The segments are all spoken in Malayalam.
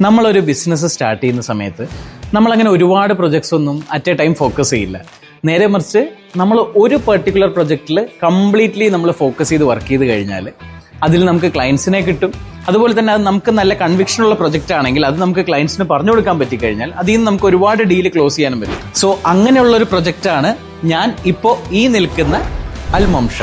നമ്മളൊരു ബിസിനസ് സ്റ്റാർട്ട് ചെയ്യുന്ന സമയത്ത് നമ്മളങ്ങനെ ഒരുപാട് പ്രൊജക്ട്സ് ഒന്നും അറ്റ് എ ടൈം ഫോക്കസ് ചെയ്യില്ല. നേരെ മറിച്ച് നമ്മൾ ഒരു പെർട്ടിക്കുലർ പ്രൊജക്റ്റിൽ കംപ്ലീറ്റ്ലി നമ്മൾ ഫോക്കസ് ചെയ്ത് വർക്ക് ചെയ്ത് കഴിഞ്ഞാൽ അതിൽ നമുക്ക് ക്ലയൻസിനെ കിട്ടും. അതുപോലെ തന്നെ അത് നമുക്ക് നല്ല കൺവിക്ഷനുള്ള പ്രൊജക്റ്റ് ആണെങ്കിൽ അത് നമുക്ക് ക്ലയൻസിന് പറഞ്ഞു കൊടുക്കാൻ പറ്റിക്കഴിഞ്ഞാൽ അതിൽ നിന്ന് നമുക്ക് ഒരുപാട് ഡീല് ക്ലോസ് ചെയ്യാനും പറ്റും. സോ അങ്ങനെയുള്ള ഒരു പ്രൊജക്റ്റാണ് ഞാൻ ഇപ്പോൾ ഈ നിൽക്കുന്ന അൽ മംഷ.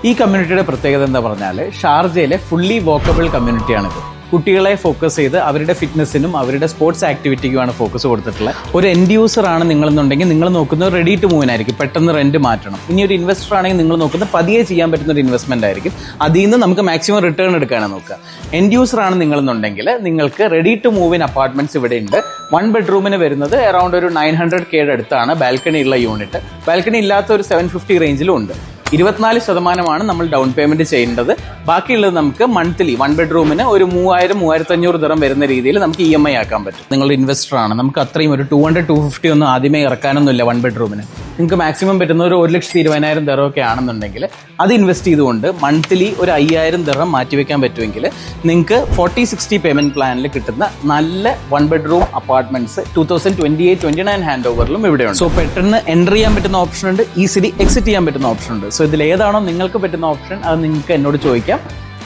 ഈ കമ്മ്യൂണിറ്റിയുടെ പ്രത്യേകത എന്താ പറഞ്ഞാൽ ഷാർജയിലെ ഫുള്ളി വോക്കബിൾ കമ്മ്യൂണിറ്റിയാണിത്. കുട്ടികളെ ഫോക്കസ് ചെയ്ത് അവരുടെ ഫിറ്റ്നസിനും അവരുടെ സ്പോർട്സ് ആക്ടിവിറ്റിക്കുമാണ് ഫോക്കസ് കൊടുത്തിട്ടുള്ളത്. ഒരു എൻഡ് യൂസർ ആണ് നിങ്ങളെന്നുണ്ടെങ്കിൽ നിങ്ങൾ നോക്കുന്നത് റെഡി ടു മൂവിനായിരിക്കും, പെട്ടെന്ന് റെന്റ് മാറ്റണം. ഇനി ഒരു ഇൻവെസ്റ്റർ ആണെങ്കിൽ നിങ്ങൾ നോക്കുന്നത് പതിയെ ചെയ്യാൻ പറ്റുന്ന ഒരു ഇൻവെസ്റ്റ്മെന്റ് ആയിരിക്കും, അതിൽ നിന്ന് നമുക്ക് മാക്സിമം റിട്ടേൺ എടുക്കാനാണ് നോക്കുക. എൻഡ് യൂസർ ആണ് നിങ്ങളെന്നുണ്ടെങ്കിൽ നിങ്ങൾക്ക് ready to move in apartments ഇവിടെ ഉണ്ട്. 1 ബെഡ്റൂമിന് വരുന്നത് അറൌണ്ട് ഒരു 900K അടുത്താണ്. ബാൽക്കണി ഉള്ള യൂണിറ്റ്, ബാൽക്കണി ഇല്ലാത്ത ഒരു 750 റേഞ്ചിലും ഉണ്ട്. 24% നമ്മൾ ഡൗൺ പേയ്മെന്റ് ചെയ്യേണ്ടത്. ബാക്കിയുള്ളത് നമുക്ക് മന്ത്ലി 1 ബെഡ്റൂമിന് ഒരു 3000-3500 ദിറം വരുന്ന രീതിയിൽ നമുക്ക് EMI ആക്കാൻ പറ്റും. നിങ്ങളുടെ ഇൻവെസ്റ്റർ ആണ്, നമുക്ക് അത്രയും ഒരു 200-250 ഒന്നും ആദ്യമേ ഇറക്കാനൊന്നുമില്ല 1 ബെഡ്റൂമിന്. നിങ്ങൾക്ക് മാക്സിമം പറ്റുന്ന ഒരു 1,20,000 ദിറം ഒക്കെ ആണെന്നുണ്ടെങ്കിൽ അത് ഇൻവെസ്റ്റ് ചെയ്തുകൊണ്ട് മന്ത്ലി ഒരു 5,000 ദിറം മാറ്റിവെക്കാൻ പറ്റുമെങ്കിൽ നിങ്ങൾക്ക് 40-60 പേയ്മെന്റ് പ്ലാനിൽ കിട്ടുന്ന നല്ല 1 ബെഡ്റൂം അപ്പാർട്ട്മെന്റ്സ് 2028-29 ഹാൻഡ് ഓവറിലും ഇവിടെയുണ്ട്. സോ പെട്ടെന്ന് എൻ്റർ ചെയ്യാൻ പറ്റുന്ന ഓപ്ഷൻ ഉണ്ട്, ഈസിലി എക്സിറ്റ് ചെയ്യാൻ പറ്റുന്ന ഓപ്ഷൻ ഉണ്ട്. സോ ഇതിൽ ഏതാണോ നിങ്ങൾക്ക് പറ്റുന്ന ഓപ്ഷൻ അത് നിങ്ങൾക്ക് എന്നോട് ചോദിക്കാം.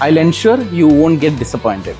I will ensure you won't get disappointed.